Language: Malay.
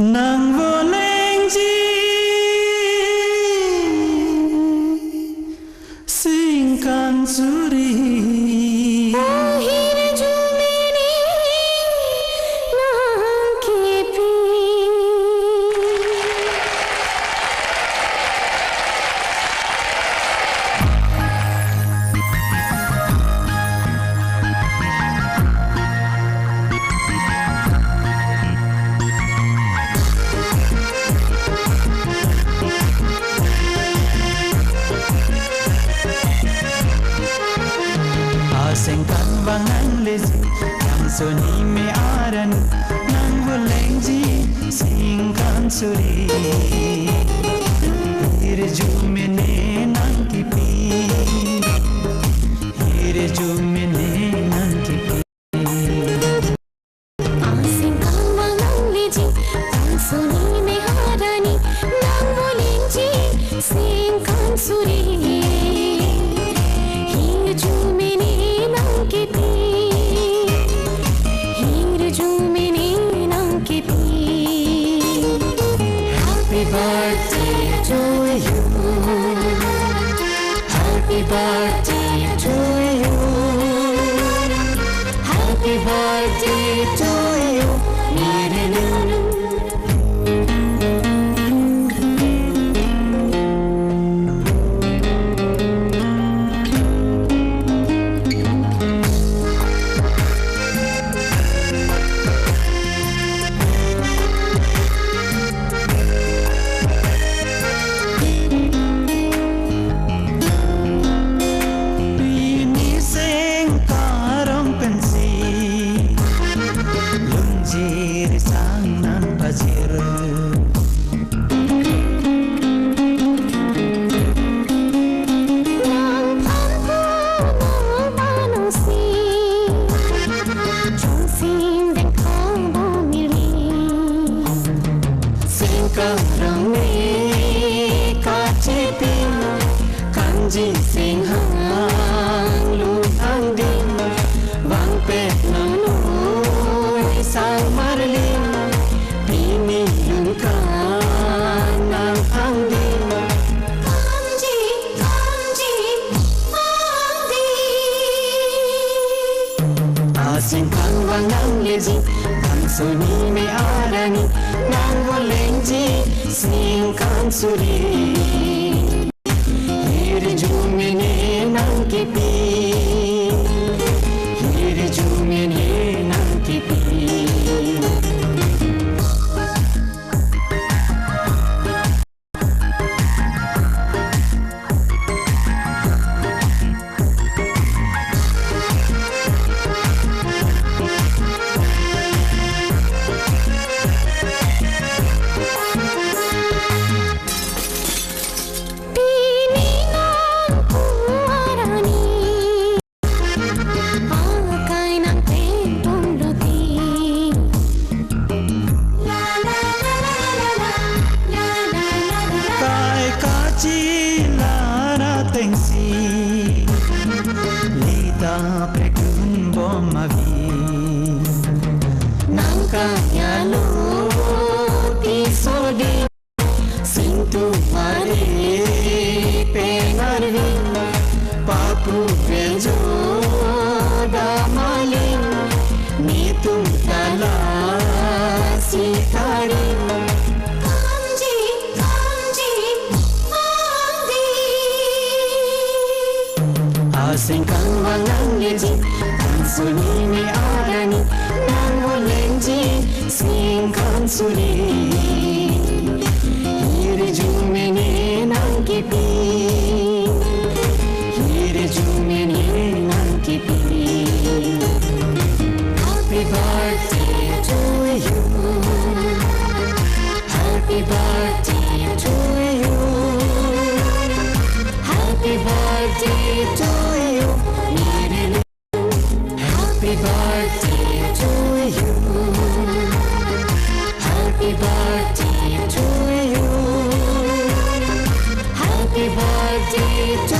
Nang voleng ji singkan suri Ahir jumene nang kepi Sengkan bangan lezi yang soni me aran nang voleng ji singkan suri hirju mene nang kipi hirju mene nang kipi Sengkan bangan lezi yang soni me harani nang voleng ji singkan suri hirju mene nang kepi hirju mene nang kepi Happy birthday to you Happy birthday to you Happy birthday to you mere nanu Sekarang ni kaci pina kanji sing hang lu hang ding wang pet nanu sang marlin pini lun kan nang hang ding kanji kanji hang ding asing kang wang nang lezi kang soni me arani nang voleng ji singkan suri hirju mene nang kepi hirju mene nang kepi Lita prekun bomavi nangkanya lo tisodi sintu mare pengarvi papu benjo damalin nitum tala sikari Singkang wangang leji kang suni me arani nang voleng ji singkan suri hirju mene nang kepi hirju mene nang kepi Happy birthday to you Happy birthday to you Happy birthday to you Happy birthday to you Happy birthday to you Happy birthday to